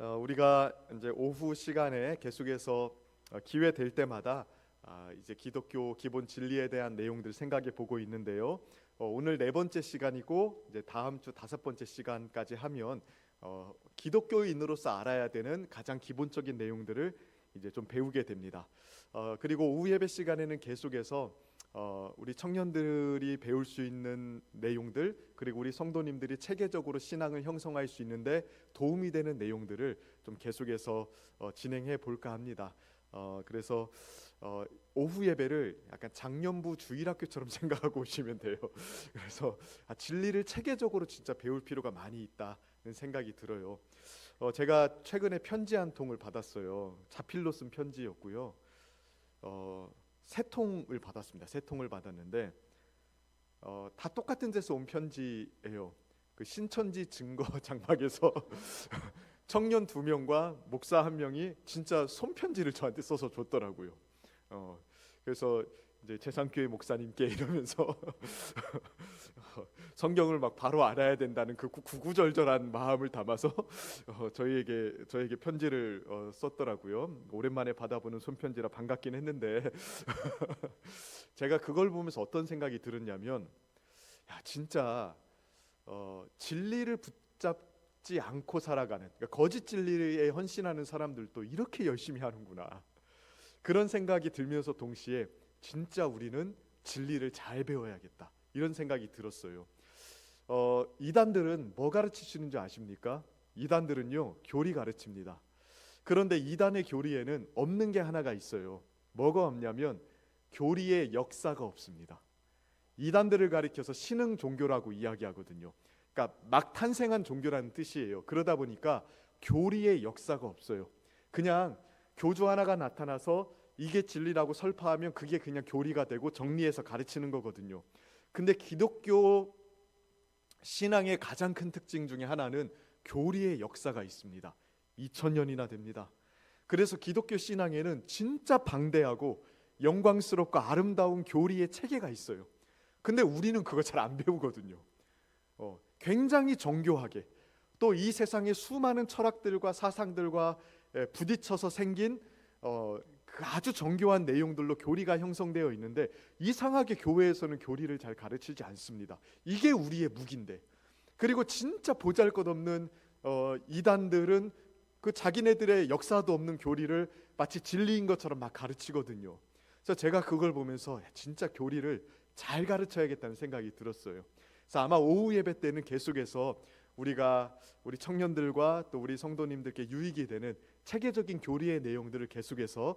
우리가 이제 오후 시간에 계속해서 기회 될 때마다 이제 기독교 기본 진리에 대한 내용들 생각해 보고 있는데요. 오늘 네 번째 시간이고 이제 다음 주 다섯 번째 시간까지 하면 기독교인으로서 알아야 되는 가장 기본적인 내용들을 이제 좀 배우게 됩니다. 그리고 오후 예배 시간에는 계속해서 우리 청년들이 배울 수 있는 내용들, 그리고 우리 성도님들이 체계적으로 신앙을 형성할 수 있는데 도움이 되는 내용들을 좀 계속해서 진행해 볼까 합니다. 그래서 오후 예배를 약간 장년부 주일학교처럼 생각하고 오시면 돼요. 그래서 진리를 체계적으로 진짜 배울 필요가 많이 있다는 생각이 들어요. 제가 최근에 편지 한 통을 받았어요. 자필로 쓴 편지였고요. 세 통을 받았습니다. 세 통을 받았는데 다 똑같은 데서 온 편지예요. 그 신천지 증거 장막에서 청년 2명과 목사 1명이 진짜 손편지를 저한테 써서 줬더라고요. 그래서 이제 재산교회 목사님께 이러면서 성경을 막 바로 알아야 된다는 그 구구절절한 마음을 담아서 저에게 편지를 썼더라고요. 오랜만에 받아보는 손편지라 반갑긴 했는데 제가 그걸 보면서 어떤 생각이 들었냐면, 진짜 진리를 붙잡지 않고 살아가는, 그러니까 거짓 진리에 헌신하는 사람들도 이렇게 열심히 하는구나, 그런 생각이 들면서 동시에 진짜 우리는 진리를 잘 배워야겠다, 이런 생각이 들었어요. 이단들은 뭐 가르치시는 줄 아십니까? 이단들은요, 교리 가르칩니다. 그런데 이단의 교리에는 없는 게 하나가 있어요. 뭐가 없냐면 교리의 역사가 없습니다. 이단들을 가리켜서 신흥 종교라고 이야기하거든요. 그러니까 막 탄생한 종교라는 뜻이에요. 그러다 보니까 교리의 역사가 없어요. 그냥 교주 하나가 나타나서 이게 진리라고 설파하면 그게 그냥 교리가 되고 정리해서 가르치는 거거든요. 근데 기독교 신앙의 가장 큰 특징 중에 하나는 교리의 역사가 있습니다. 2000년이나 됩니다. 그래서 기독교 신앙에는 진짜 방대하고 영광스럽고 아름다운 교리의 체계가 있어요. 근데 우리는 그거 잘 안 배우거든요. 굉장히 정교하게, 또 이 세상의 수많은 철학들과 사상들과 부딪혀서 생긴 그 아주 정교한 내용들로 교리가 형성되어 있는데, 이상하게 교회에서는 교리를 잘 가르치지 않습니다. 이게 우리의 무기인데. 그리고 진짜 보잘것없는 이단들은 그 자기네들의 역사도 없는 교리를 마치 진리인 것처럼 막 가르치거든요. 그래서 제가 그걸 보면서 진짜 교리를 잘 가르쳐야겠다는 생각이 들었어요. 그래서 아마 오후 예배 때는 계속해서 우리 청년들과 또 우리 성도님들께 유익이 되는 체계적인 교리의 내용들을 계속해서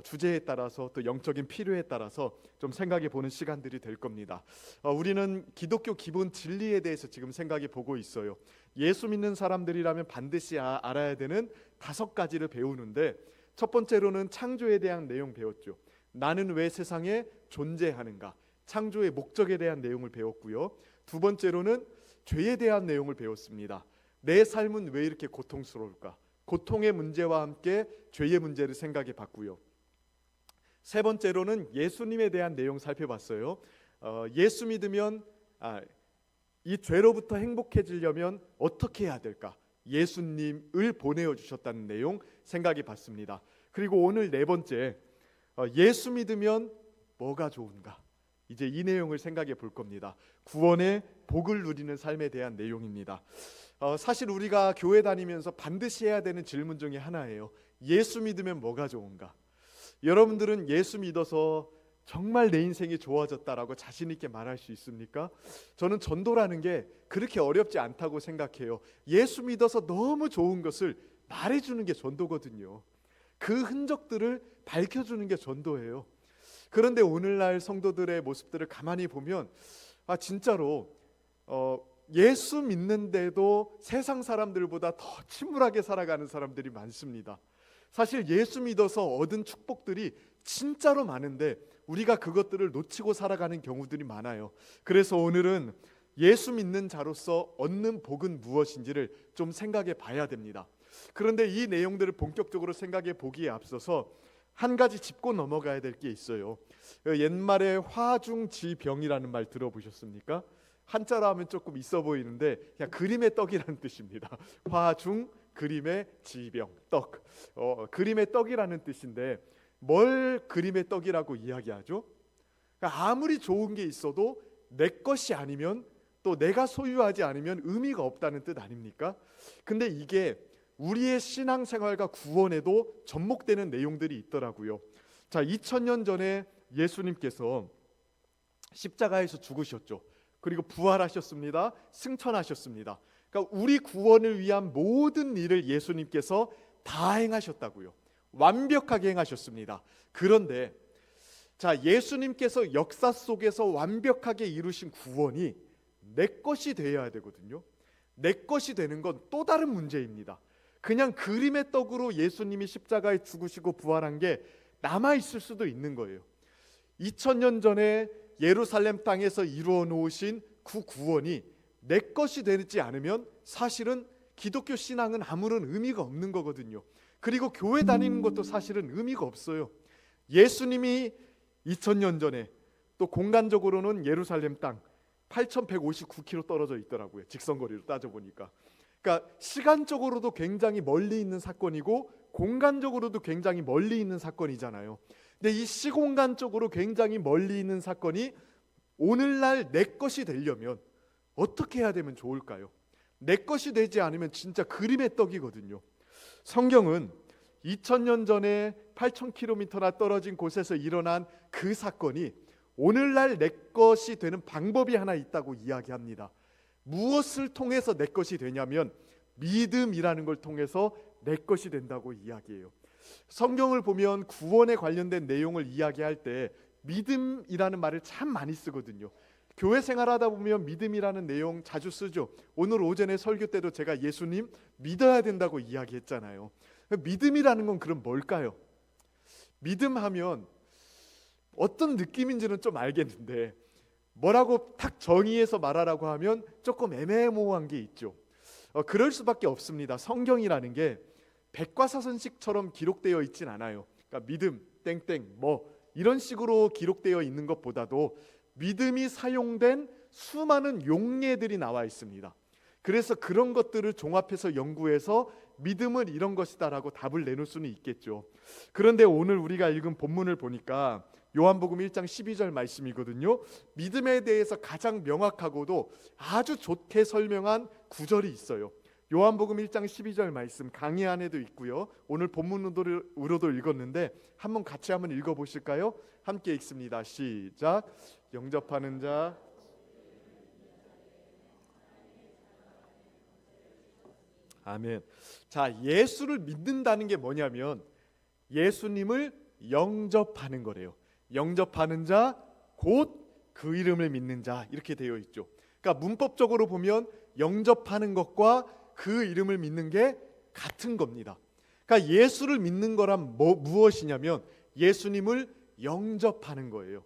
주제에 따라서 또 영적인 필요에 따라서 좀 생각해 보는 시간들이 될 겁니다. 우리는 기독교 기본 진리에 대해서 지금 생각해 보고 있어요. 예수 믿는 사람들이라면 반드시 알아야 되는 5가지를 배우는데, 첫 번째로는 창조에 대한 내용 배웠죠. 나는 왜 세상에 존재하는가, 창조의 목적에 대한 내용을 배웠고요. 두 번째로는 죄에 대한 내용을 배웠습니다. 내 삶은 왜 이렇게 고통스러울까, 고통의 문제와 함께 죄의 문제를 생각해 봤고요. 세 번째로는 예수님에 대한 내용 살펴봤어요. 예수 믿으면 이 죄로부터 행복해지려면 어떻게 해야 될까, 예수님을 보내어 주셨다는 내용 생각해 봤습니다. 그리고 오늘 네 번째, 예수 믿으면 뭐가 좋은가, 이제 이 내용을 생각해 볼 겁니다. 구원의 복을 누리는 삶에 대한 내용입니다. 사실 우리가 교회 다니면서 반드시 해야 되는 질문 중에 하나예요. 예수 믿으면 뭐가 좋은가? 여러분들은 예수 믿어서 정말 내 인생이 좋아졌다라고 자신 있게 말할 수 있습니까? 저는 전도라는 게 그렇게 어렵지 않다고 생각해요. 예수 믿어서 너무 좋은 것을 말해주는 게 전도거든요. 그 흔적들을 밝혀주는 게 전도예요. 그런데 오늘날 성도들의 모습들을 가만히 보면 진짜로 예수 믿는데도 세상 사람들보다 더 침울하게 살아가는 사람들이 많습니다. 사실 예수 믿어서 얻은 축복들이 진짜로 많은데 우리가 그것들을 놓치고 살아가는 경우들이 많아요. 그래서 오늘은 예수 믿는 자로서 얻는 복은 무엇인지를 좀 생각해 봐야 됩니다. 그런데 이 내용들을 본격적으로 생각해 보기에 앞서서 한 가지 짚고 넘어가야 될 게 있어요. 옛말에 화중지병이라는 말 들어보셨습니까? 한자로 하면 조금 있어 보이는데 그냥 그림의 떡이라는 뜻입니다. 화중, 그림의 지병, 떡. 그림의 떡이라는 뜻인데 뭘 그림의 떡이라고 이야기하죠? 그러니까 아무리 좋은 게 있어도 내 것이 아니면, 또 내가 소유하지 않으면 의미가 없다는 뜻 아닙니까? 근데 이게 우리의 신앙생활과 구원에도 접목되는 내용들이 있더라고요. 자, 2000년 전에 예수님께서 십자가에서 죽으셨죠. 그리고 부활하셨습니다. 승천하셨습니다. 그러니까 우리 구원을 위한 모든 일을 예수님께서 다 행하셨다고요. 완벽하게 행하셨습니다. 그런데 자, 예수님께서 역사 속에서 완벽하게 이루신 구원이 내 것이 되어야 되거든요. 내 것이 되는 건 또 다른 문제입니다. 그냥 그림의 떡으로 예수님이 십자가에 죽으시고 부활한 게 남아 있을 수도 있는 거예요. 2000년 전에 예루살렘 땅에서 이루어 놓으신 그 구원이 내 것이 되지 않으면 사실은 기독교 신앙은 아무런 의미가 없는 거거든요. 그리고 교회 다니는 것도 사실은 의미가 없어요. 예수님이 2000년 전에, 또 공간적으로는 예루살렘 땅 8159km 떨어져 있더라고요. 직선거리로 따져보니까. 그러니까 시간적으로도 굉장히 멀리 있는 사건이고 공간적으로도 굉장히 멀리 있는 사건이잖아요. 근데 이 시공간적으로 굉장히 멀리 있는 사건이 오늘날 내 것이 되려면 어떻게 해야 되면 좋을까요? 내 것이 되지 않으면 진짜 그림의 떡이거든요. 성경은 2000년 전에 8000km나 떨어진 곳에서 일어난 그 사건이 오늘날 내 것이 되는 방법이 하나 있다고 이야기합니다. 무엇을 통해서 내 것이 되냐면 믿음이라는 걸 통해서 내 것이 된다고 이야기해요. 성경을 보면 구원에 관련된 내용을 이야기할 때 믿음이라는 말을 참 많이 쓰거든요. 교회 생활하다 보면 믿음이라는 내용 자주 쓰죠. 오늘 오전에 설교 때도 제가 예수님 믿어야 된다고 이야기했잖아요. 믿음이라는 건 그럼 뭘까요? 믿음하면 어떤 느낌인지는 좀 알겠는데 뭐라고 탁 정의해서 말하라고 하면 조금 애매모호한 게 있죠. 그럴 수밖에 없습니다. 성경이라는 게 백과사전식처럼 기록되어 있진 않아요. 그러니까 믿음 땡땡 뭐 이런 식으로 기록되어 있는 것보다도 믿음이 사용된 수많은 용례들이 나와 있습니다. 그래서 그런 것들을 종합해서 연구해서 믿음은 이런 것이다라고 답을 내놓을 수는 있겠죠. 그런데 오늘 우리가 읽은 본문을 보니까 요한복음 1장 12절 말씀이거든요. 믿음에 대해서 가장 명확하고도 아주 좋게 설명한 구절이 있어요. 요한복음 1장 12절 말씀 강의 안에도 있고요. 오늘 본문으로도 읽었는데 한번 같이 한번 읽어보실까요? 함께 읽습니다. 시작. 영접하는 자 아멘. 자, 예수를 믿는다는 게 뭐냐면 예수님을 영접하는 거래요. 영접하는 자 곧 그 이름을 믿는 자 이렇게 되어 있죠. 그러니까 문법적으로 보면 영접하는 것과 그 이름을 믿는 게 같은 겁니다. 그러니까 예수를 믿는 거란 무엇이냐면 예수님을 영접하는 거예요.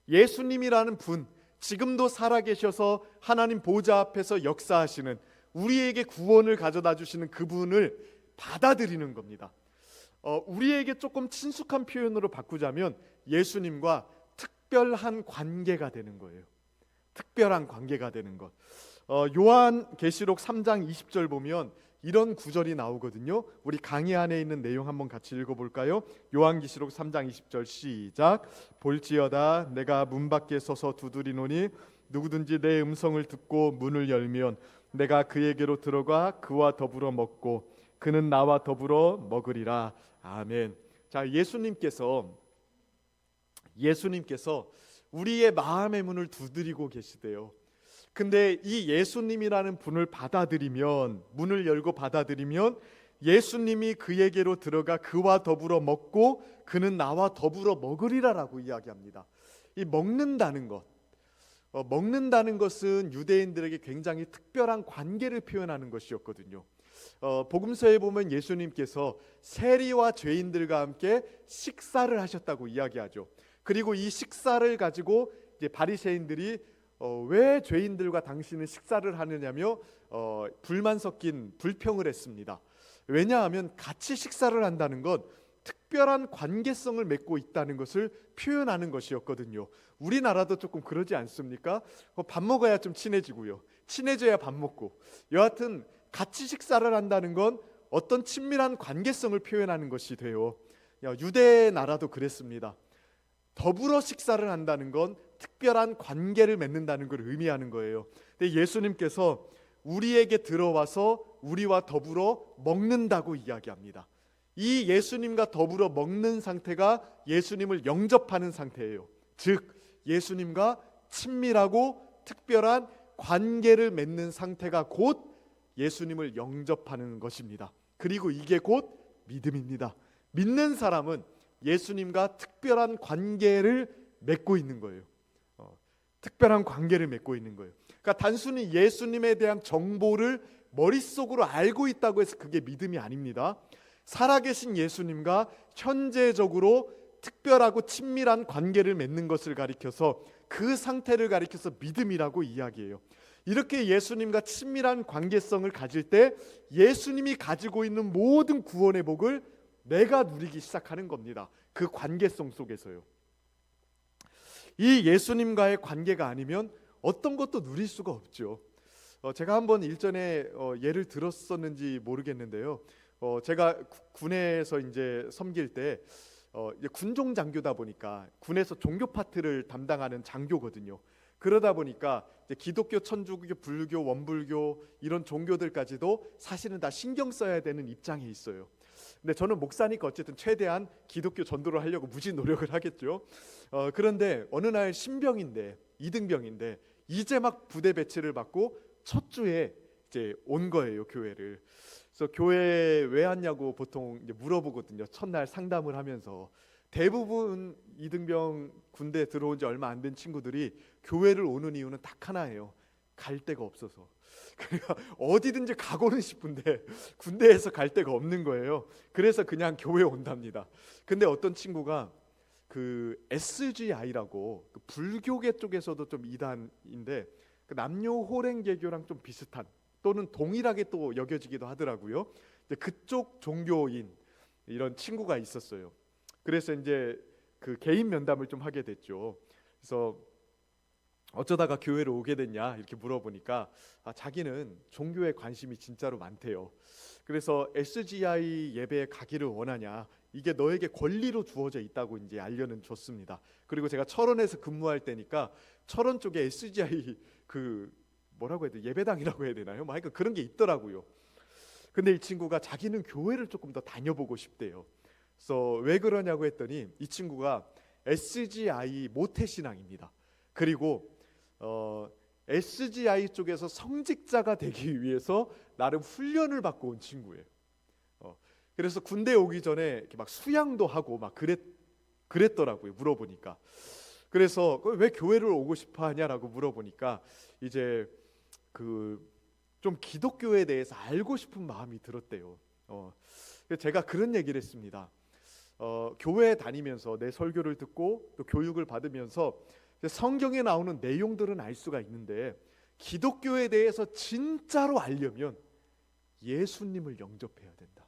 예수님이라는 분, 지금도 살아계셔서 하나님 보좌 앞에서 역사하시는, 우리에게 구원을 가져다 주시는 그분을 받아들이는 겁니다. 우리에게 조금 친숙한 표현으로 바꾸자면 예수님과 특별한 관계가 되는 거예요. 특별한 관계가 되는 것. 요한계시록 3장 20절 보면 이런 구절이 나오거든요. 우리 강의 안에 있는 내용 한번 같이 읽어볼까요? 요한계시록 3장 20절 시작. 볼지어다 내가 문 밖에 서서 두드리노니 누구든지 내 음성을 듣고 문을 열면 내가 그에게로 들어가 그와 더불어 먹고 그는 나와 더불어 먹으리라. 아멘. 자, 예수님께서 우리의 마음의 문을 두드리고 계시대요. 근데 이 예수님이라는 분을 받아들이면, 문을 열고 받아들이면 예수님이 그에게로 들어가 그와 더불어 먹고 그는 나와 더불어 먹으리라라고 이야기합니다. 이 먹는다는 것은 유대인들에게 굉장히 특별한 관계를 표현하는 것이었거든요. 복음서에 보면 예수님께서 세리와 죄인들과 함께 식사를 하셨다고 이야기하죠. 그리고 이 식사를 가지고 이제 바리새인들이 왜 죄인들과 당신은 식사를 하느냐며 불만 섞인 불평을 했습니다. 왜냐하면 같이 식사를 한다는 건 특별한 관계성을 맺고 있다는 것을 표현하는 것이었거든요. 우리나라도 조금 그러지 않습니까? 밥 먹어야 좀 친해지고요. 친해져야 밥 먹고. 여하튼 같이 식사를 한다는 건 어떤 친밀한 관계성을 표현하는 것이 돼요. 유대 나라도 그랬습니다. 더불어 식사를 한다는 건 특별한 관계를 맺는다는 걸 의미하는 거예요. 근데 예수님께서 우리에게 들어와서 우리와 더불어 먹는다고 이야기합니다. 이 예수님과 더불어 먹는 상태가 예수님을 영접하는 상태예요. 즉 예수님과 친밀하고 특별한 관계를 맺는 상태가 곧 예수님을 영접하는 것입니다. 그리고 이게 곧 믿음입니다. 믿는 사람은 예수님과 특별한 관계를 맺고 있는 거예요. 특별한 관계를 맺고 있는 거예요. 그러니까 단순히 예수님에 대한 정보를 머릿속으로 알고 있다고 해서 그게 믿음이 아닙니다. 살아계신 예수님과 현재적으로 특별하고 친밀한 관계를 맺는 것을 가리켜서 그 상태를 가리켜서 믿음이라고 이야기해요. 이렇게 예수님과 친밀한 관계성을 가질 때 예수님이 가지고 있는 모든 구원의 복을 내가 누리기 시작하는 겁니다. 그 관계성 속에서요. 이 예수님과의 관계가 아니면 어떤 것도 누릴 수가 없죠. 제가 한번 일전에 예를 들었었는지 모르겠는데요. 제가 군에서 이제 섬길 때 이제 군종 장교다 보니까 군에서 종교 파트를 담당하는 장교거든요. 그러다 보니까 이제 기독교, 천주교, 불교, 원불교 이런 종교들까지도 사실은 다 신경 써야 되는 입장에 있어요. 근데 저는 목사니까 어쨌든 최대한 기독교 전도를 하려고 무지 노력을 하겠죠. 그런데 어느 날 신병인데, 이등병인데 이제 막 부대 배치를 받고 첫 주에 이제 온 거예요, 교회를. 그래서 교회 왜 왔냐고 보통 이제 물어보거든요. 첫날 상담을 하면서 대부분 이등병 군대 들어온 지 얼마 안 된 친구들이 교회를 오는 이유는 딱 하나예요. 갈 데가 없어서. 그러니까 어디든지 가고는 싶은데 군대에서 갈 데가 없는 거예요. 그래서 그냥 교회 온답니다. 근데 어떤 친구가 그 SGI라고 그 불교계 쪽에서도 좀 이단인데 그 남녀호랭개교랑 좀 비슷한 또는 동일하게 또 여겨지기도 하더라고요. 그쪽 종교인 이런 친구가 있었어요. 그래서 이제 그 개인 면담을 좀 하게 됐죠. 그래서 어쩌다가 교회를 오게 됐냐 이렇게 물어보니까 자기는 종교에 관심이 진짜로 많대요. 그래서 SGI 예배에 가기를 원하냐, 이게 너에게 권리로 주어져 있다고 이제 알려는 줬습니다. 그리고 제가 철원에서 근무할 때니까 철원 쪽에 SGI 그 뭐라고 해야 돼, 예배당이라고 해야 되나요? 뭐 하여간 그런 게 있더라고요. 근데 이 친구가 자기는 교회를 조금 더 다녀보고 싶대요. 그래서 왜 그러냐고 했더니 이 친구가 SGI 모태신앙입니다. 그리고 SGI 쪽에서 성직자가 되기 위해서 나름 훈련을 받고 온 친구예요. 그래서 군대 오기 전에 이렇게 막 수양도 하고 막 그랬더라고요. 물어보니까. 그래서 왜 교회를 오고 싶어 하냐라고 물어보니까 이제 그 좀 기독교에 대해서 알고 싶은 마음이 들었대요. 제가 그런 얘기를 했습니다. 교회에 다니면서 내 설교를 듣고 또 교육을 받으면서 성경에 나오는 내용들은 알 수가 있는데 기독교에 대해서 진짜로 알려면 예수님을 영접해야 된다.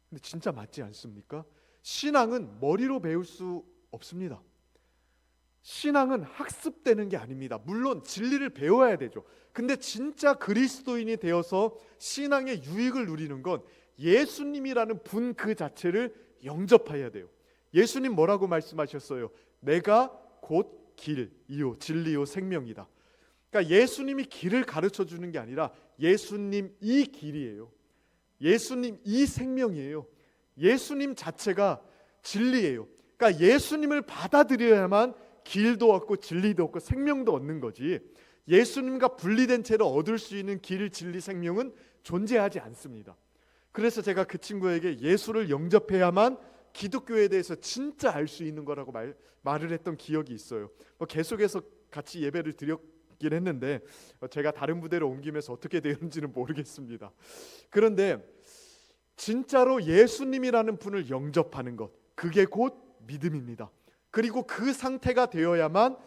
근데 진짜 맞지 않습니까? 신앙은 머리로 배울 수 없습니다. 신앙은 학습되는 게 아닙니다. 물론 진리를 배워야 되죠. 근데 진짜 그리스도인이 되어서 신앙의 유익을 누리는 건 예수님이라는 분 그 자체를 영접해야 돼요. 예수님 뭐라고 말씀하셨어요? 내가 곧 길이요 진리요 생명이다. 그러니까 예수님이 길을 가르쳐 주는 게 아니라 예수님 이 길이에요. 예수님 이 생명이에요. 예수님 자체가 진리예요. 그러니까 예수님을 받아들여야만 길도 얻고 진리도 얻고 생명도 얻는 거지, 예수님과 분리된 채로 얻을 수 있는 길, 진리, 생명은 존재하지 않습니다. 그래서 제가 그 친구에게 예수를 영접해야만 기독교에 대해서 진짜 알 수 있는 거라고 말을 했던 기억이 있어요. 계속해서 같이 예배를 드렸긴 했는데 제가 다른 부대로 옮기면서 어떻게 되는지는 모르겠습니다. 그런데 진짜로 예수님이라는 분을 영접하는 것, 그게 곧 믿음입니다. 그리고 그 상태가 되어야만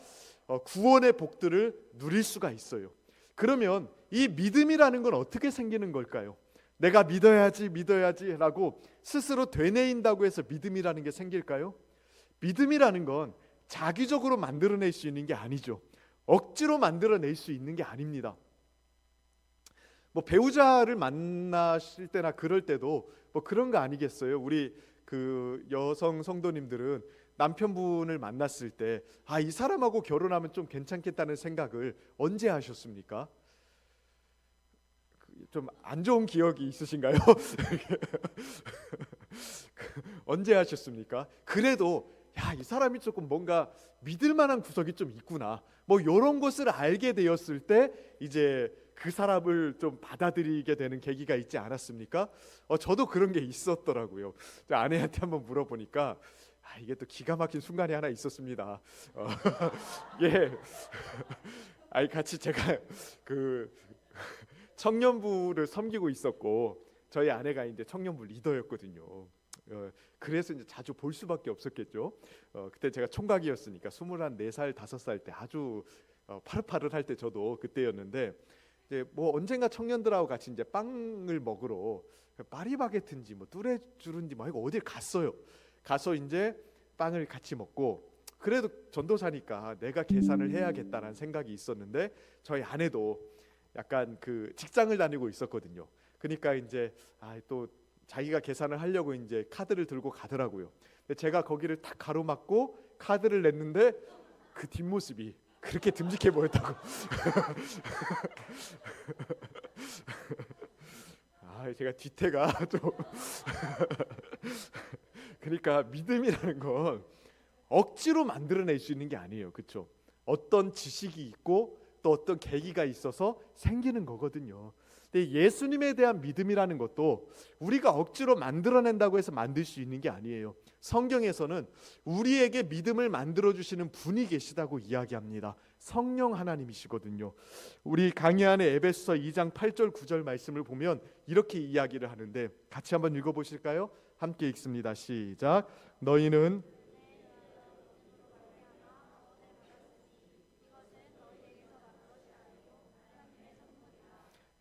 구원의 복들을 누릴 수가 있어요. 그러면 이 믿음이라는 건 어떻게 생기는 걸까요? 내가 믿어야지라고 스스로 되뇌인다고 해서 믿음이라는 게 생길까요? 믿음이라는 건 자기적으로 만들어낼 수 있는 게 아니죠. 억지로 만들어낼 수 있는 게 아닙니다. 뭐 배우자를 만나실 때나 그럴 때도 뭐 그런 거 아니겠어요? 우리 그 여성 성도님들은 남편분을 만났을 때 이 사람하고 결혼하면 좀 괜찮겠다는 생각을 언제 하셨습니까? 좀 안 좋은 기억이 있으신가요? 언제 하셨습니까? 그래도 이 사람이 조금 뭔가 믿을 만한 구석이 좀 있구나. 뭐 이런 것을 알게 되었을 때 이제 그 사람을 좀 받아들이게 되는 계기가 있지 않았습니까? 저도 그런 게 있었더라고요. 아내한테 한번 물어보니까 이게 또 기가 막힌 순간이 하나 있었습니다. 예, 같이 제가 그 청년부를 섬기고 있었고 저희 아내가 이제 청년부 리더였거든요. 그래서 이제 자주 볼 수밖에 없었겠죠. 그때 제가 총각이었으니까 24살, 5살 때 아주 파릇파릇할 때 저도 그때였는데 이제 뭐 언젠가 청년들하고 같이 이제 빵을 먹으러 파리바게트인지 뭐 뚜레쥬르인지 뭐 이거 어딜 갔어요. 가서 이제 빵을 같이 먹고 그래도 전도사니까 내가 계산을 해야겠다라는 생각이 있었는데 저희 아내도 약간 그 직장을 다니고 있었거든요. 그러니까 이제 또 자기가 계산을 하려고 이제 카드를 들고 가더라고요. 근데 제가 거기를 딱 가로막고 카드를 냈는데 그 뒷모습이 그렇게 듬직해 보였다고. 제가 뒤태가 좀 그러니까 믿음이라는 건 억지로 만들어낼 수 있는 게 아니에요. 그렇죠? 어떤 지식이 있고 또 어떤 계기가 있어서 생기는 거거든요. 근데 예수님에 대한 믿음이라는 것도 우리가 억지로 만들어낸다고 해서 만들 수 있는 게 아니에요. 성경에서는 우리에게 믿음을 만들어 주시는 분이 계시다고 이야기합니다. 성령 하나님이시거든요. 우리 강의 안에 에베소서 2장 8절 9절 말씀을 보면 이렇게 이야기를 하는데 같이 한번 읽어보실까요? 함께 읽습니다. 시작. 너희는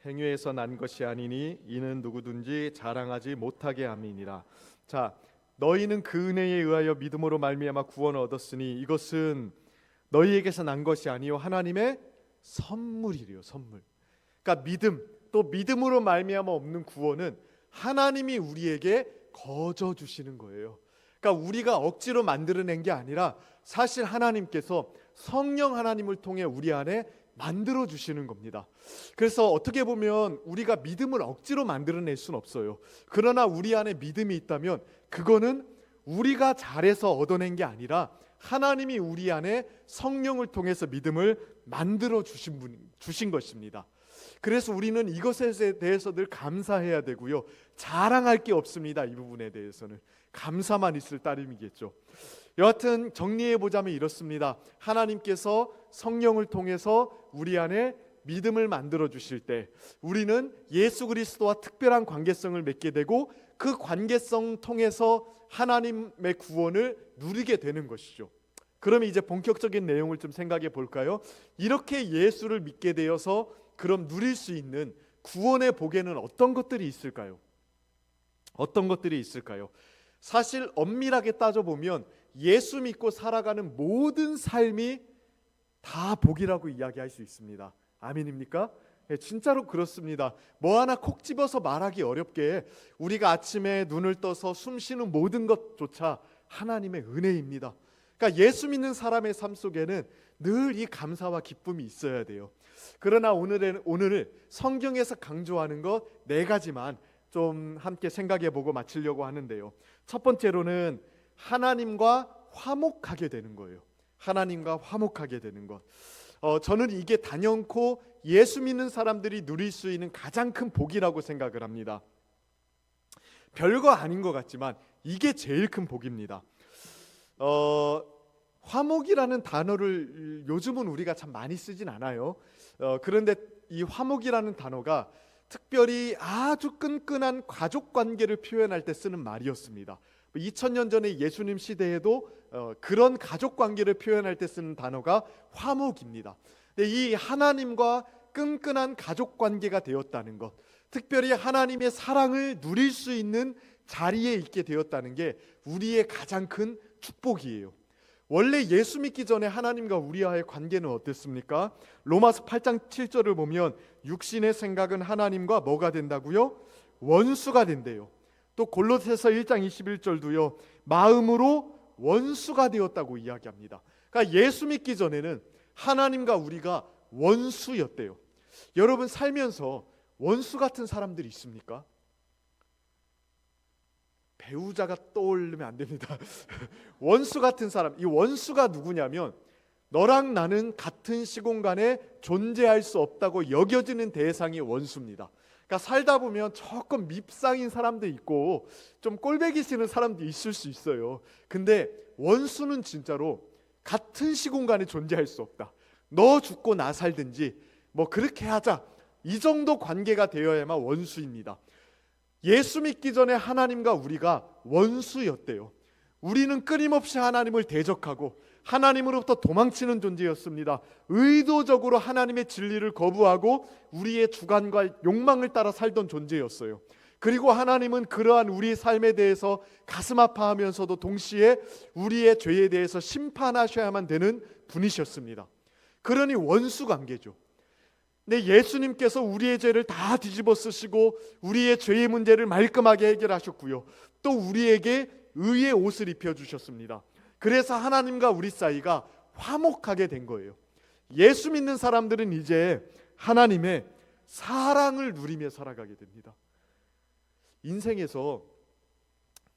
행위에서 난 것이 아니니 이는 누구든지 자랑하지 못하게 함이니라. 자, 너희는 그 은혜에 의하여 믿음으로 말미암아 구원을 얻었으니 이것은 너희에게서 난 것이 아니요 하나님의 선물이래요. 선물. 그러니까 믿음, 또 믿음으로 말미암아 없는 구원은 하나님이 우리에게 거저 주시는 거예요. 그러니까 우리가 억지로 만들어낸 게 아니라 사실 하나님께서 성령 하나님을 통해 우리 안에 만들어 주시는 겁니다. 그래서 어떻게 보면 우리가 믿음을 억지로 만들어낼 수는 없어요. 그러나 우리 안에 믿음이 있다면 그거는 우리가 잘해서 얻어낸 게 아니라 하나님이 우리 안에 성령을 통해서 믿음을 만들어 주신 것입니다. 그래서 우리는 이것에 대해서 늘 감사해야 되고요. 자랑할 게 없습니다. 이 부분에 대해서는 감사만 있을 따름이겠죠. 여하튼 정리해 보자면 이렇습니다. 하나님께서 성령을 통해서 우리 안에 믿음을 만들어 주실 때 우리는 예수 그리스도와 특별한 관계성을 맺게 되고 그 관계성 통해서 하나님의 구원을 누리게 되는 것이죠. 그러면 이제 본격적인 내용을 좀 생각해 볼까요? 이렇게 예수를 믿게 되어서 그럼 누릴 수 있는 구원의 복에는 어떤 것들이 있을까요? 어떤 것들이 있을까요? 사실 엄밀하게 따져보면 예수 믿고 살아가는 모든 삶이 다 복이라고 이야기할 수 있습니다. 아멘입니까? 진짜로 그렇습니다. 뭐 하나 콕 집어서 말하기 어렵게 우리가 아침에 눈을 떠서 숨 쉬는 모든 것조차 하나님의 은혜입니다. 그러니까 예수 믿는 사람의 삶 속에는 늘 이 감사와 기쁨이 있어야 돼요. 그러나 오늘 성경에서 강조하는 것 4가지만 좀 함께 생각해보고 마치려고 하는데요. 첫 번째로는 하나님과 화목하게 되는 거예요. 하나님과 화목하게 되는 것. 저는 이게 단연코 예수 믿는 사람들이 누릴 수 있는 가장 큰 복이라고 생각을 합니다. 별거 아닌 것 같지만 이게 제일 큰 복입니다. 화목이라는 단어를 요즘은 우리가 참 많이 쓰진 않아요. 그런데 이 화목이라는 단어가 특별히 아주 끈끈한 가족 관계를 표현할 때 쓰는 말이었습니다. 2000년 전에 예수님 시대에도 그런 가족 관계를 표현할 때 쓰는 단어가 화목입니다. 근데 이 하나님과 끈끈한 가족 관계가 되었다는 것, 특별히 하나님의 사랑을 누릴 수 있는 자리에 있게 되었다는 게 우리의 가장 큰 축복이에요. 원래 예수 믿기 전에 하나님과 우리와의 관계는 어땠습니까? 로마서 8장 7절을 보면 육신의 생각은 하나님과 뭐가 된다고요? 원수가 된대요. 또 골로새서 1장 21절도요. 마음으로 원수가 되었다고 이야기합니다. 그러니까 예수 믿기 전에는 하나님과 우리가 원수였대요. 여러분 살면서 원수 같은 사람들이 있습니까? 배우자가 떠오르면 안 됩니다. 원수 같은 사람, 이 원수가 누구냐면 너랑 나는 같은 시공간에 존재할 수 없다고 여겨지는 대상이 원수입니다. 그러니까 살다 보면 조금 밉상인 사람도 있고 좀 꼴배기 싫은 사람도 있을 수 있어요. 근데 원수는 진짜로 같은 시공간에 존재할 수 없다. 너 죽고 나 살든지 뭐 그렇게 하자. 이 정도 관계가 되어야만 원수입니다. 예수 믿기 전에 하나님과 우리가 원수였대요. 우리는 끊임없이 하나님을 대적하고 하나님으로부터 도망치는 존재였습니다. 의도적으로 하나님의 진리를 거부하고 우리의 주관과 욕망을 따라 살던 존재였어요. 그리고 하나님은 그러한 우리의 삶에 대해서 가슴 아파하면서도 동시에 우리의 죄에 대해서 심판하셔야만 되는 분이셨습니다. 그러니 원수 관계죠. 근데 예수님께서 우리의 죄를 다 뒤집어 쓰시고 우리의 죄의 문제를 말끔하게 해결하셨고요. 또 우리에게 의의 옷을 입혀주셨습니다. 그래서 하나님과 우리 사이가 화목하게 된 거예요. 예수 믿는 사람들은 이제 하나님의 사랑을 누리며 살아가게 됩니다. 인생에서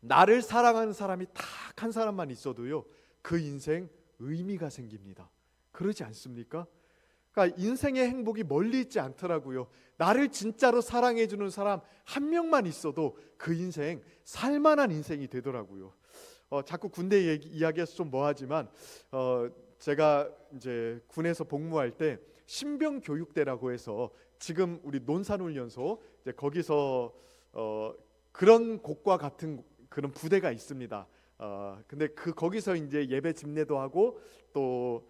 나를 사랑하는 사람이 딱 한 사람만 있어도요, 그 인생 의미가 생깁니다. 그러지 않습니까? 그러니까 인생의 행복이 멀리 있지 않더라고요. 나를 진짜로 사랑해주는 사람 한 명만 있어도 그 인생 살만한 인생이 되더라고요. 자꾸 군대 이야기해서 좀 뭐하지만 제가 이제 군에서 복무할 때 신병교육대라고 해서 지금 우리 논산훈련소 이제 거기서 그런 곳과 같은 그런 부대가 있습니다. 근데 거기서 이제 예배 집례도 하고 또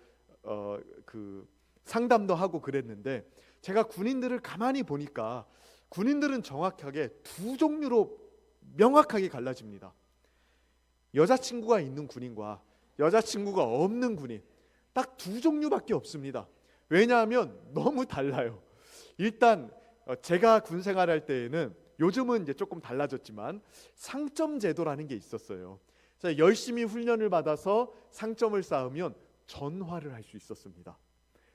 그 상담도 하고 그랬는데 제가 군인들을 가만히 보니까 군인들은 정확하게 두 종류로 명확하게 갈라집니다. 여자친구가 있는 군인과 여자친구가 없는 군인, 딱 두 종류밖에 없습니다. 왜냐하면 너무 달라요. 일단 제가 군 생활할 때에는, 요즘은 이제 조금 달라졌지만 상점 제도라는 게 있었어요. 열심히 훈련을 받아서 상점을 쌓으면 전화를 할 수 있었습니다.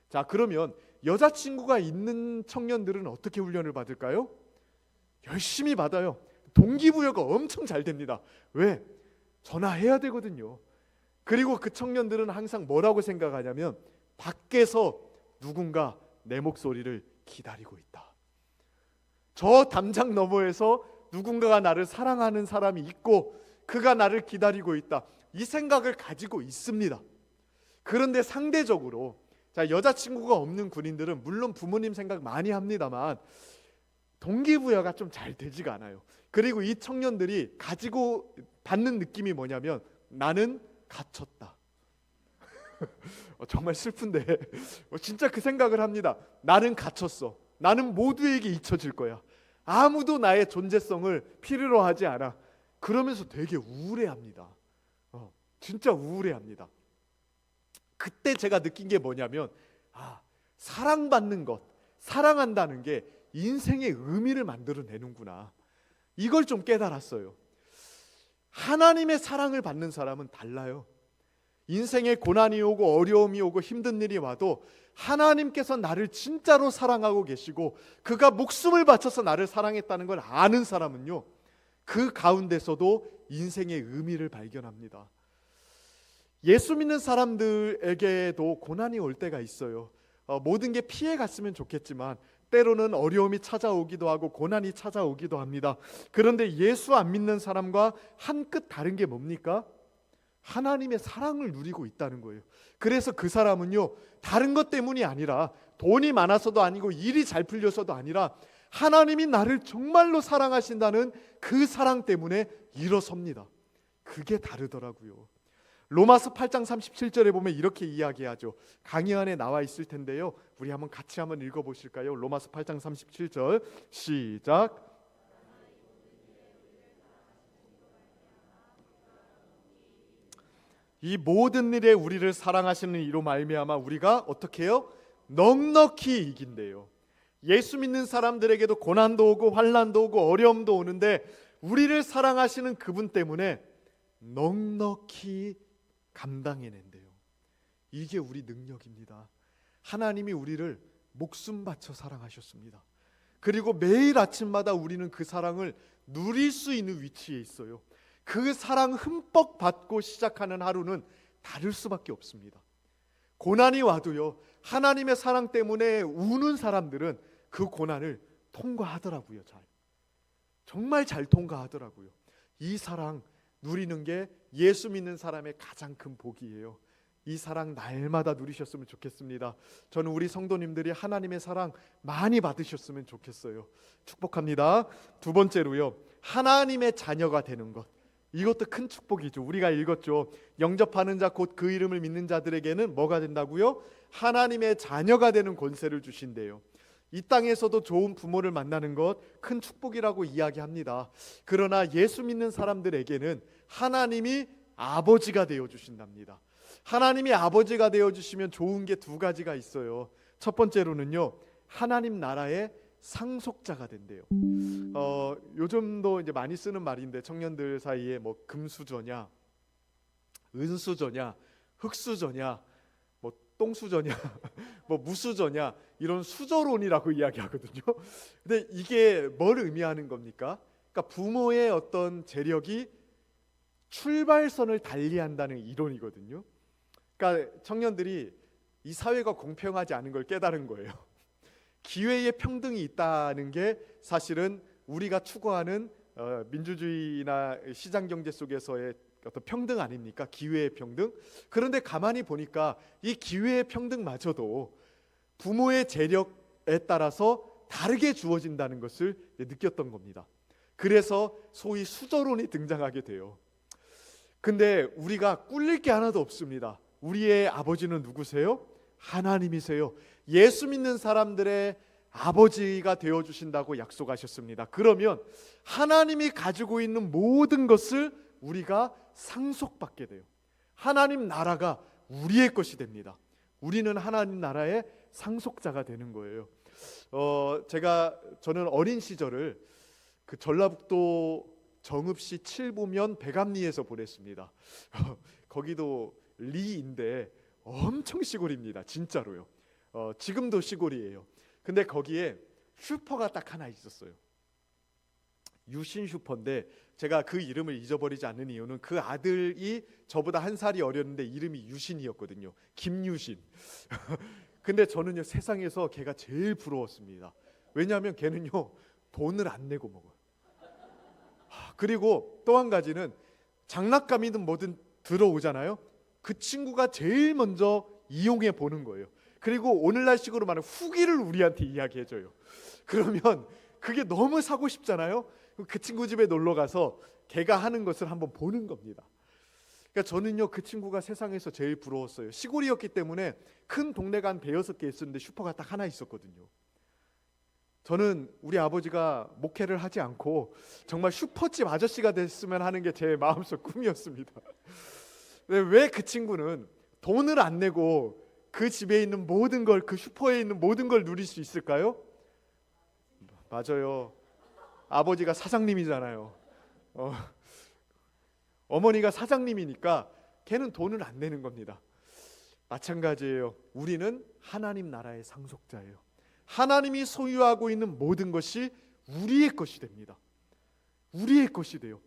자, 그러면 여자친구가 있는 청년들은 어떻게 훈련을 받을까요? 열심히 받아요. 동기부여가 엄청 잘 됩니다. 왜? 전화해야 되거든요. 그리고 그 청년들은 항상 뭐라고 생각하냐면 밖에서 누군가 내 목소리를 기다리고 있다. 저 담장 너머에서 누군가가 나를 사랑하는 사람이 있고 그가 나를 기다리고 있다. 이 생각을 가지고 있습니다. 그런데 상대적으로 여자친구가 없는 군인들은 물론 부모님 생각 많이 합니다만 동기부여가 좀 잘 되지가 않아요. 그리고 이 청년들이 가지고 받는 느낌이 뭐냐면 나는 갇혔다. 정말 슬픈데 진짜 그 생각을 합니다. 나는 갇혔어. 나는 모두에게 잊혀질 거야. 아무도 나의 존재성을 필요로 하지 않아. 그러면서 되게 우울해합니다. 진짜 우울해합니다. 그때 제가 느낀 게 뭐냐면 사랑받는 것, 사랑한다는 게 인생의 의미를 만들어내는구나. 이걸 좀 깨달았어요. 하나님의 사랑을 받는 사람은 달라요. 인생에 고난이 오고 어려움이 오고 힘든 일이 와도 하나님께서 나를 진짜로 사랑하고 계시고 그가 목숨을 바쳐서 나를 사랑했다는 걸 아는 사람은요, 그 가운데서도 인생의 의미를 발견합니다. 예수 믿는 사람들에게도 고난이 올 때가 있어요. 모든 게 피해 갔으면 좋겠지만 때로는 어려움이 찾아오기도 하고 고난이 찾아오기도 합니다. 그런데 예수 안 믿는 사람과 한 끗 다른 게 뭡니까? 하나님의 사랑을 누리고 있다는 거예요. 그래서 그 사람은요, 다른 것 때문이 아니라 돈이 많아서도 아니고 일이 잘 풀려서도 아니라 하나님이 나를 정말로 사랑하신다는 그 사랑 때문에 일어섭니다. 그게 다르더라고요. 로마서 8장 37절에 보면 이렇게 이야기하죠. 강의 안에 나와 있을 텐데요, 우리 같이 한번 읽어보실까요? 로마서 8장 37절 시작. 이 모든 일에 우리를 사랑하시는 이로 말미암아 우리가 어떻게 해요? 넉넉히 이긴대요. 예수 믿는 사람들에게도 고난도 오고 환난도 오고 어려움도 오는데 우리를 사랑하시는 그분 때문에 넉넉히 감당해낸대요. 이게 우리 능력입니다. 하나님이 우리를 목숨 바쳐 사랑하셨습니다. 그리고 매일 아침마다 우리는 그 사랑을 누릴 수 있는 위치에 있어요. 그 사랑 흠뻑 받고 시작하는 하루는 다를 수밖에 없습니다. 고난이 와도요, 하나님의 사랑 때문에 우는 사람들은 그 고난을 통과하더라고요. 정말 잘 통과하더라고요. 이 사랑 누리는 게 예수 믿는 사람의 가장 큰 복이에요. 이 사랑 날마다 누리셨으면 좋겠습니다. 저는 우리 성도님들이 하나님의 사랑 많이 받으셨으면 좋겠어요. 축복합니다. 두 번째로요, 하나님의 자녀가 되는 것. 이것도 큰 축복이죠. 우리가 읽었죠. 영접하는 자 곧 그 이름을 믿는 자들에게는 뭐가 된다고요? 하나님의 자녀가 되는 권세를 주신대요. 이 땅에서도 좋은 부모를 만나는 것 큰 축복이라고 이야기합니다. 그러나 예수 믿는 사람들에게는 하나님이 아버지가 되어 주신답니다. 하나님이 아버지가 되어 주시면 좋은 게 두 가지가 있어요. 첫 번째로는요, 하나님 나라의 상속자가 된대요. 요즘도 이제 많이 쓰는 말인데 청년들 사이에 뭐 금수저냐, 은수저냐, 흙수저냐, 뭐 똥수저냐, 뭐 무수저냐, 이런 수저론이라고 이야기하거든요. 근데 이게 뭘 의미하는 겁니까? 그러니까 부모의 어떤 재력이 출발선을 달리한다는 이론이거든요. 그러니까 청년들이 이 사회가 공평하지 않은 걸 깨달은 거예요. 기회의 평등이 있다는 게 사실은 우리가 추구하는 민주주의나 시장경제 속에서의 어떤 평등 아닙니까? 기회의 평등. 그런데 가만히 보니까 이 기회의 평등마저도 부모의 재력에 따라서 다르게 주어진다는 것을 느꼈던 겁니다. 그래서 소위 수저론이 등장하게 돼요. 근데 우리가 꿀릴 게 하나도 없습니다. 우리의 아버지는 누구세요? 하나님이세요. 예수 믿는 사람들의 아버지가 되어주신다고 약속하셨습니다. 그러면 하나님이 가지고 있는 모든 것을 우리가 상속받게 돼요. 하나님 나라가 우리의 것이 됩니다. 우리는 하나님 나라의 상속자가 되는 거예요. 저는 어린 시절을 그 전라북도 정읍시 칠보면 백암리에서 보냈습니다. 거기도 리인데 엄청 시골입니다. 진짜로요. 지금도 시골이에요. 근데 거기에 슈퍼가 딱 하나 있었어요. 유신 슈퍼인데 제가 그 이름을 잊어버리지 않는 이유는 그 아들이 저보다 한 살이 어렸는데 이름이 유신이었거든요. 김유신. 근데 저는요, 세상에서 걔가 제일 부러웠습니다. 왜냐하면 걔는요, 돈을 안 내고 먹어요. 그리고 또 한 가지는 장난감이든 뭐든 들어오잖아요. 그 친구가 제일 먼저 이용해 보는 거예요. 그리고 오늘날 식으로 말하면 후기를 우리한테 이야기해줘요. 그러면 그게 너무 사고 싶잖아요. 그 친구 집에 놀러 가서 걔가 하는 것을 한번 보는 겁니다. 그러니까 저는요, 그 친구가 세상에서 제일 부러웠어요. 시골이었기 때문에 큰 동네가 한 5-6개 있었는데 슈퍼가 딱 하나 있었거든요. 저는 우리 아버지가 목회를 하지 않고 정말 슈퍼집 아저씨가 됐으면 하는 게 제 마음속 꿈이었습니다. 왜 그 친구는 돈을 안 내고 그 집에 있는 모든 걸, 그 슈퍼에 있는 모든 걸 누릴 수 있을까요? 맞아요. 아버지가 사장님이잖아요. 어머니가 사장님이니까 걔는 돈을 안 내는 겁니다. 마찬가지예요. 우리는 하나님 나라의 상속자예요. 하나님이 소유하고 있는 모든 것이 우리의 것이 됩니다. 우리의 것이 돼요.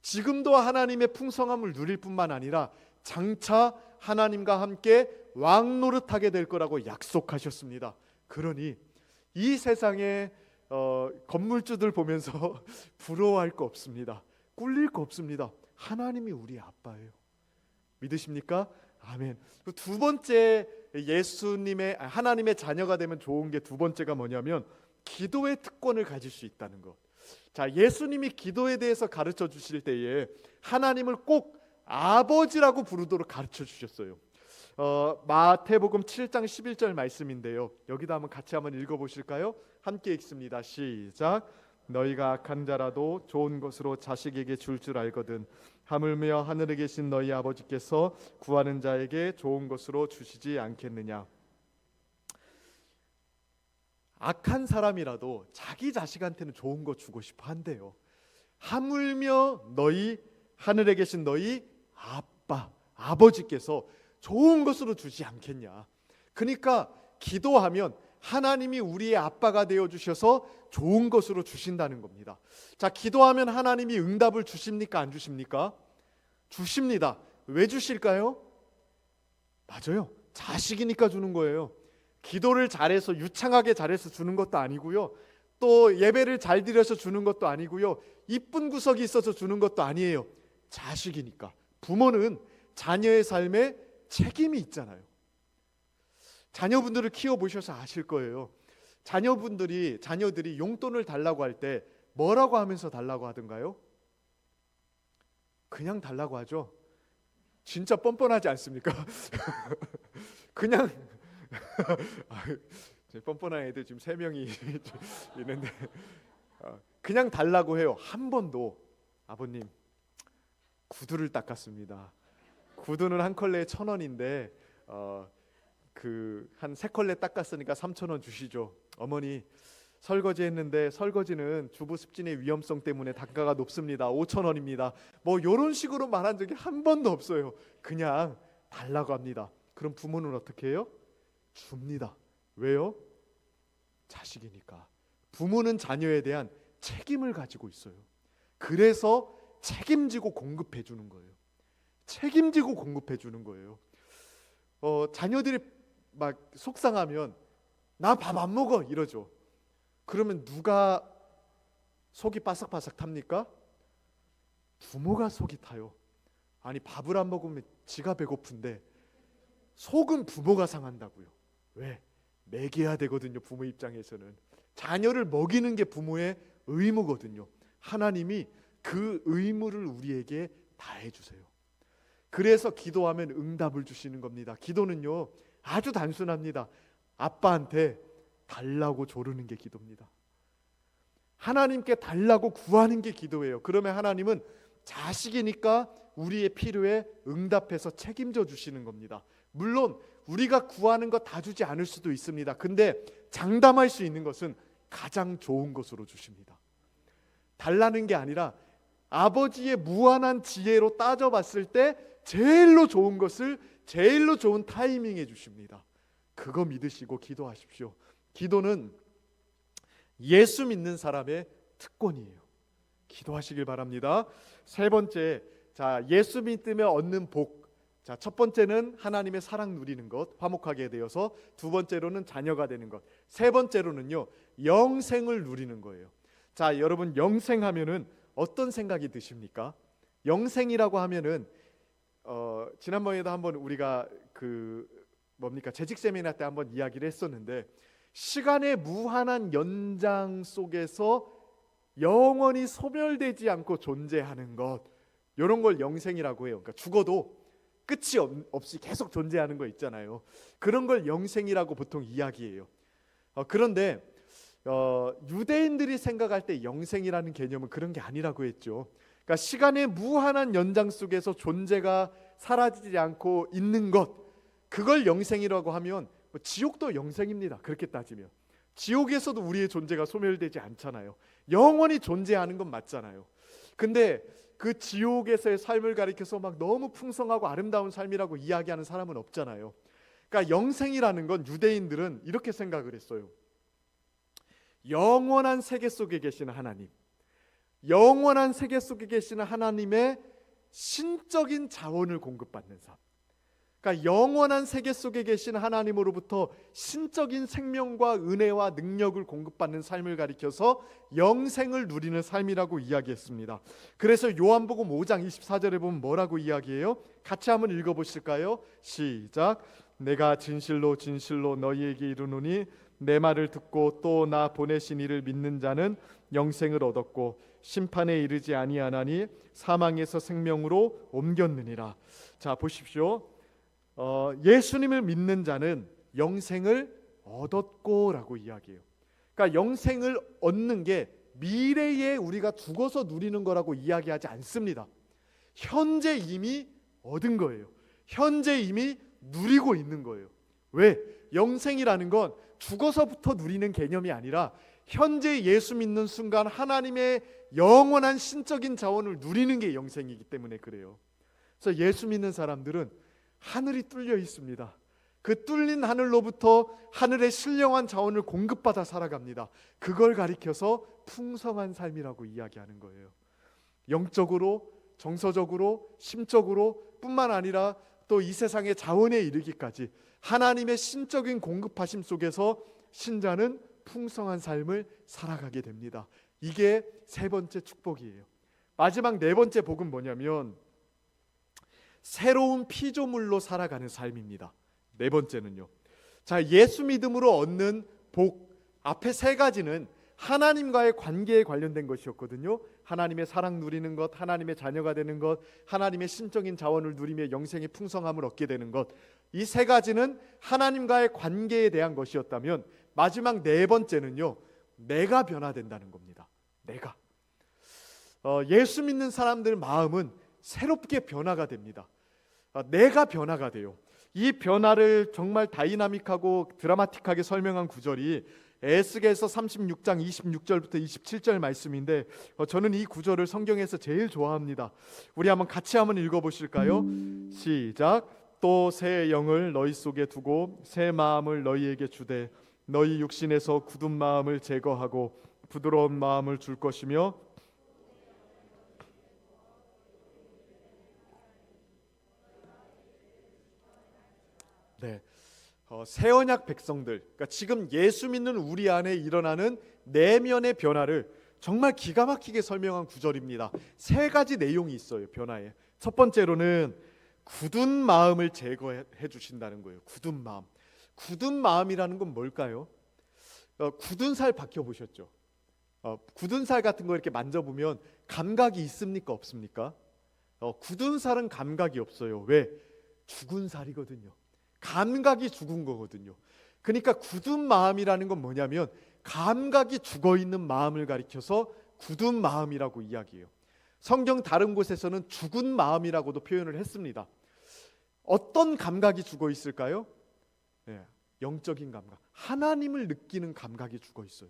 지금도 하나님의 풍성함을 누릴 뿐만 아니라 장차 하나님과 함께 왕노릇하게 될 거라고 약속하셨습니다. 그러니 이 세상에 건물주들 보면서 부러워할 거 없습니다. 꿀릴 거 없습니다. 하나님이 우리 아빠예요. 믿으십니까? 아멘. 두 번째, 예수님의 하나님의 자녀가 되면 좋은 게 두 번째가 뭐냐면 기도의 특권을 가질 수 있다는 것. 자, 예수님이 기도에 대해서 가르쳐 주실 때에 하나님을 꼭 아버지라고 부르도록 가르쳐 주셨어요. 마태복음 7장 11절 말씀인데요. 여기다 한번 같이 한번 읽어 보실까요? 함께 읽습니다. 시작. 너희가 악한 자라도 좋은 것으로 자식에게 줄 알거든 하물며 하늘에 계신 너희 아버지께서 구하는 자에게 좋은 것으로 주시지 않겠느냐. 악한 사람이라도 자기 자식한테는 좋은 거 주고 싶어 한대요. 하물며 너희 하늘에 계신 너희 아버지께서 좋은 것으로 주지 않겠냐. 그러니까 기도하면 하나님이 우리의 아빠가 되어 주셔서 좋은 것으로 주신다는 겁니다. 자, 기도하면 하나님이 응답을 주십니까? 안 주십니까? 주십니다. 왜 주실까요? 맞아요. 자식이니까 주는 거예요. 기도를 잘해서 유창하게 잘해서 주는 것도 아니고요. 또 예배를 잘 드려서 주는 것도 아니고요. 이쁜 구석이 있어서 주는 것도 아니에요. 자식이니까. 부모는 자녀의 삶에 책임이 있잖아요. 자녀분들을 키워보셔서 아실 거예요. 자녀들이 용돈을 달라고 할 때 뭐라고 하면서 달라고 하던가요? 그냥 달라고 하죠. 진짜 뻔뻔하지 않습니까? 그냥 뻔뻔한 애들 지금 3명이 있는데 그냥 달라고 해요. 한 번도 아버님 구두를 닦았습니다. 구두는 한 컬레에 1,000원인데 한 3컬레 닦았으니까 3,000원 주시죠. 어머니 설거지 했는데 설거지는 주부 습진의 위험성 때문에 단가가 높습니다. 5,000원입니다. 뭐 이런 식으로 말한 적이 한 번도 없어요. 그냥 달라고 합니다. 그럼 부모는 어떻게 해요? 줍니다. 왜요? 자식이니까. 부모는 자녀에 대한 책임을 가지고 있어요. 그래서 책임지고 공급해 주는 거예요. 책임지고 공급해 주는 거예요. 자녀들이 막 속상하면 나 밥 안 먹어 이러죠. 그러면 누가 속이 바삭바삭 탑니까? 부모가 속이 타요. 아니 밥을 안 먹으면 지가 배고픈데 속은 부모가 상한다고요. 왜? 먹여야 되거든요. 부모 입장에서는 자녀를 먹이는 게 부모의 의무거든요. 하나님이 그 의무를 우리에게 다해 주세요. 그래서 기도하면 응답을 주시는 겁니다. 기도는요 아주 단순합니다. 아빠한테 달라고 조르는 게 기도입니다. 하나님께 달라고 구하는 게 기도예요. 그러면 하나님은 자식이니까 우리의 필요에 응답해서 책임져 주시는 겁니다. 물론 우리가 구하는 거 다 주지 않을 수도 있습니다. 근데 장담할 수 있는 것은 가장 좋은 것으로 주십니다. 달라는 게 아니라 아버지의 무한한 지혜로 따져봤을 때 제일로 좋은 것을 제일로 좋은 타이밍에 주십니다. 그거 믿으시고 기도하십시오. 기도는 예수 믿는 사람의 특권이에요. 기도하시길 바랍니다. 세 번째, 자 예수 믿으며 얻는 복. 자, 첫 번째는 하나님의 사랑 누리는 것, 화목하게 되어서 두 번째로는 자녀가 되는 것, 세 번째로는요 영생을 누리는 거예요. 자, 여러분 영생하면은 어떤 생각이 드십니까? 영생이라고 하면은 지난번에도 한번 우리가 재직 세미나 때 한번 이야기를 했었는데 시간의 무한한 연장 속에서 영원히 소멸되지 않고 존재하는 것, 이런 걸 영생이라고 해요. 그러니까 죽어도 끝이 없이 계속 존재하는 거 있잖아요. 그런 걸 영생이라고 보통 이야기해요. 그런데 유대인들이 생각할 때 영생이라는 개념은 그런 게 아니라고 했죠. 그러니까 시간의 무한한 연장 속에서 존재가 사라지지 않고 있는 것, 그걸 영생이라고 하면 지옥도 영생입니다. 그렇게 따지면 지옥에서도 우리의 존재가 소멸되지 않잖아요. 영원히 존재하는 건 맞잖아요. 근데 그 지옥에서의 삶을 가리켜서 막 너무 풍성하고 아름다운 삶이라고 이야기하는 사람은 없잖아요. 그러니까 영생이라는 건 유대인들은 이렇게 생각을 했어요. 영원한 세계 속에 계시는 하나님, 영원한 세계 속에 계시는 하나님의 신적인 자원을 공급받는 삶, 그러니까 영원한 세계 속에 계신 하나님으로부터 신적인 생명과 은혜와 능력을 공급받는 삶을 가리켜서 영생을 누리는 삶이라고 이야기했습니다. 그래서 요한복음 5장 24절에 보면 뭐라고 이야기해요? 같이 한번 읽어보실까요? 시작. 내가 진실로 진실로 너희에게 이르노니 내 말을 듣고 또 나 보내신 이를 믿는 자는 영생을 얻었고 심판에 이르지 아니하나니 사망에서 생명으로 옮겼느니라. 자, 보십시오. 예수님을 믿는 자는 영생을 얻었고라고 이야기해요. 그러니까 영생을 얻는 게 미래에 우리가 죽어서 누리는 거라고 이야기하지 않습니다. 현재 이미 얻은 거예요. 현재 이미 누리고 있는 거예요. 왜? 영생이라는 건 죽어서부터 누리는 개념이 아니라 현재 예수 믿는 순간 하나님의 영원한 신적인 자원을 누리는 게 영생이기 때문에 그래요. 그래서 예수 믿는 사람들은 하늘이 뚫려 있습니다. 그 뚫린 하늘로부터 하늘의 신령한 자원을 공급받아 살아갑니다. 그걸 가리켜서 풍성한 삶이라고 이야기하는 거예요. 영적으로, 정서적으로, 심적으로 뿐만 아니라 또 이 세상의 자원에 이르기까지 하나님의 신적인 공급하심 속에서 신자는 풍성한 삶을 살아가게 됩니다. 이게 세 번째 축복이에요. 마지막 네 번째 복은 뭐냐면 새로운 피조물로 살아가는 삶입니다. 네 번째는요. 자, 예수 믿음으로 얻는 복 앞에 세 가지는 하나님과의 관계에 관련된 것이었거든요. 하나님의 사랑 누리는 것, 하나님의 자녀가 되는 것, 하나님의 신적인 자원을 누리며 영생의 풍성함을 얻게 되는 것. 이 세 가지는 하나님과의 관계에 대한 것이었다면 마지막 네 번째는요. 내가 변화된다는 겁니다. 내가. 예수 믿는 사람들 마음은 새롭게 변화가 됩니다. 내가 변화가 돼요. 이 변화를 정말 다이나믹하고 드라마틱하게 설명한 구절이 에스겔서 36장 26절부터 27절 말씀인데 저는 이 구절을 성경에서 제일 좋아합니다. 우리 같이 한번 읽어보실까요? 시작. 또 새 영을 너희 속에 두고 새 마음을 너희에게 주되 너희 육신에서 굳은 마음을 제거하고 부드러운 마음을 줄 것이며 네. 새 언약 백성들, 그러니까 지금 예수 믿는 우리 안에 일어나는 내면의 변화를 정말 기가 막히게 설명한 구절입니다. 세 가지 내용이 있어요. 변화에. 첫 번째로는 굳은 마음을 제거해 주신다는 거예요. 굳은 마음. 굳은 마음이라는 건 뭘까요? 굳은 살 박혀 보셨죠? 굳은 살 같은 거 이렇게 만져보면 감각이 있습니까? 없습니까? 굳은 살은 감각이 없어요. 왜? 죽은 살이거든요. 감각이 죽은 거거든요. 그러니까 굳은 마음이라는 건 뭐냐면 감각이 죽어 있는 마음을 가리켜서 굳은 마음이라고 이야기해요. 성경 다른 곳에서는 죽은 마음이라고도 표현을 했습니다. 어떤 감각이 죽어 있을까요? 영적인 감각, 하나님을 느끼는 감각이 죽어 있어요.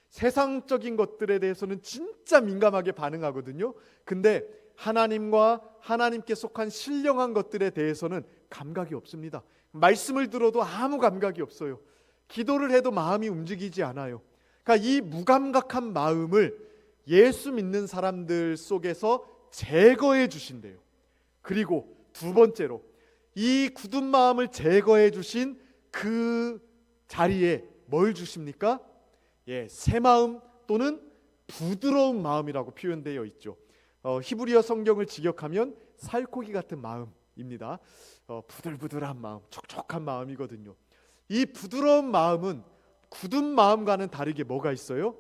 세상적인 것들에 대해서는 진짜 민감하게 반응하거든요. 근데 하나님과 하나님께 속한 신령한 것들에 대해서는 감각이 없습니다. 말씀을 들어도 아무 감각이 없어요. 기도를 해도 마음이 움직이지 않아요. 그러니까 이 무감각한 마음을 예수 믿는 사람들 속에서 제거해 주신대요. 그리고 두 번째로 이 굳은 마음을 제거해 주신 그 자리에 뭘 주십니까? 새 마음 또는 부드러운 마음이라고 표현되어 있죠. 히브리어 성경을 직역하면 살코기 같은 마음입니다. 부들부들한 마음, 촉촉한 마음이거든요. 이 부드러운 마음은 굳은 마음과는 다르게 뭐가 있어요?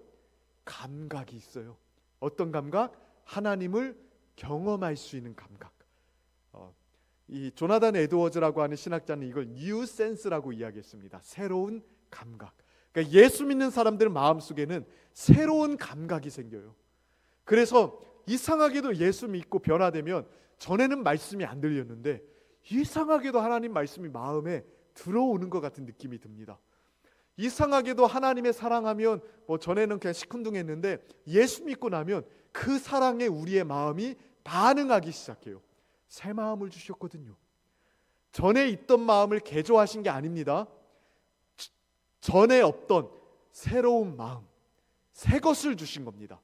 감각이 있어요. 어떤 감각? 하나님을 경험할 수 있는 감각. 이 조나단 에드워즈라고 하는 신학자는 이걸 뉴 센스라고 이야기했습니다. 새로운 감각. 그러니까 예수 믿는 사람들 마음속에는 새로운 감각이 생겨요. 그래서 이상하게도 예수 믿고 변화되면 전에는 말씀이 안 들렸는데 이상하게도 하나님 말씀이 마음에 들어오는 것 같은 느낌이 듭니다. 이상하게도 하나님의 사랑하면 전에는 그냥 시큰둥했는데 예수 믿고 나면 그 사랑에 우리의 마음이 반응하기 시작해요. 새 마음을 주셨거든요. 전에 있던 마음을 개조하신 게 아닙니다. 전에 없던 새로운 마음, 새 것을 주신 겁니다.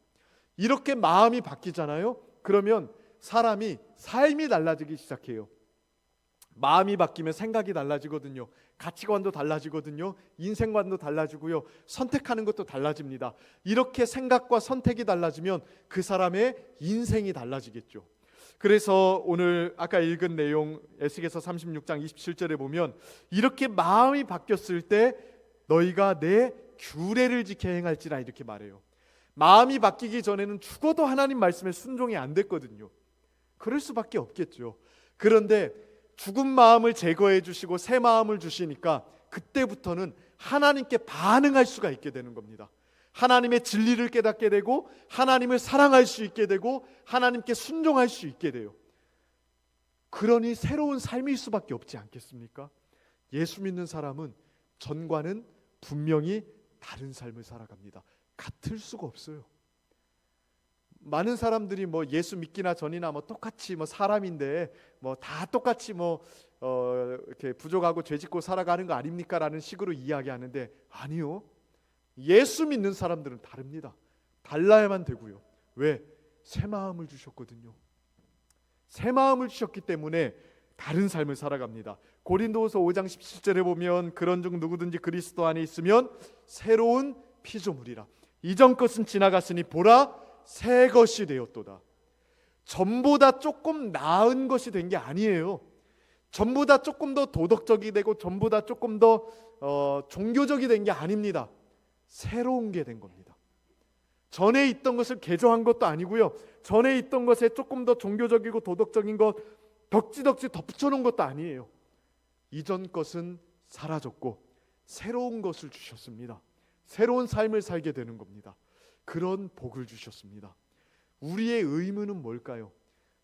이렇게 마음이 바뀌잖아요. 그러면 사람이 삶이 달라지기 시작해요. 마음이 바뀌면 생각이 달라지거든요. 가치관도 달라지거든요. 인생관도 달라지고요. 선택하는 것도 달라집니다. 이렇게 생각과 선택이 달라지면 그 사람의 인생이 달라지겠죠. 그래서 오늘 아까 읽은 내용 에스겔서 36장 27절에 보면 이렇게 마음이 바뀌었을 때 너희가 내 규례를 지켜 행할지라 이렇게 말해요. 마음이 바뀌기 전에는 죽어도 하나님 말씀에 순종이 안 됐거든요. 그럴 수밖에 없겠죠. 그런데 죽은 마음을 제거해 주시고 새 마음을 주시니까 그때부터는 하나님께 반응할 수가 있게 되는 겁니다. 하나님의 진리를 깨닫게 되고 하나님을 사랑할 수 있게 되고 하나님께 순종할 수 있게 돼요. 그러니 새로운 삶일 수밖에 없지 않겠습니까? 예수 믿는 사람은 전과는 분명히 다른 삶을 살아갑니다. 같을 수가 없어요. 많은 사람들이 뭐 예수 믿기나 전이나 뭐 똑같이 뭐 사람인데 뭐 다 똑같이 이렇게 부족하고 죄짓고 살아가는 거 아닙니까라는 식으로 이야기하는데, 아니요. 예수 믿는 사람들은 다릅니다. 달라야만 되고요. 왜? 새 마음을 주셨거든요. 새 마음을 주셨기 때문에 다른 삶을 살아갑니다. 고린도후서 5장 17절에 보면 그런즉 누구든지 그리스도 안에 있으면 새로운 피조물이라. 이전 것은 지나갔으니 보라 새 것이 되었도다. 전보다 조금 나은 것이 된 게 아니에요. 전보다 조금 더 도덕적이 되고 전보다 조금 더 종교적이 된 게 아닙니다. 새로운 게 된 겁니다. 전에 있던 것을 개조한 것도 아니고요. 전에 있던 것에 조금 더 종교적이고 도덕적인 것 덕지덕지 덧붙여놓은 것도 아니에요. 이전 것은 사라졌고 새로운 것을 주셨습니다. 새로운 삶을 살게 되는 겁니다. 그런 복을 주셨습니다. 우리의 의무는 뭘까요?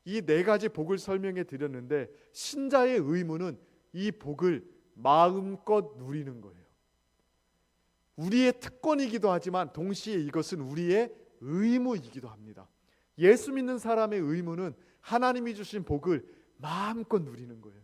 이 네 가지 복을 설명해 드렸는데 신자의 의무는 이 복을 마음껏 누리는 거예요. 우리의 특권이기도 하지만 동시에 이것은 우리의 의무이기도 합니다. 예수 믿는 사람의 의무는 하나님이 주신 복을 마음껏 누리는 거예요.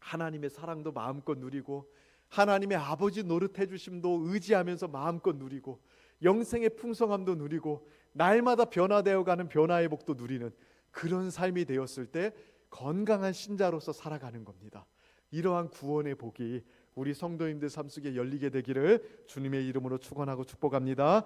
하나님의 사랑도 마음껏 누리고 하나님의 아버지 노릇해 주심도 의지하면서 마음껏 누리고 영생의 풍성함도 누리고 날마다 변화되어 가는 변화의 복도 누리는 그런 삶이 되었을 때 건강한 신자로서 살아가는 겁니다. 이러한 구원의 복이 우리 성도님들 삶 속에 열리게 되기를 주님의 이름으로 축원하고 축복합니다.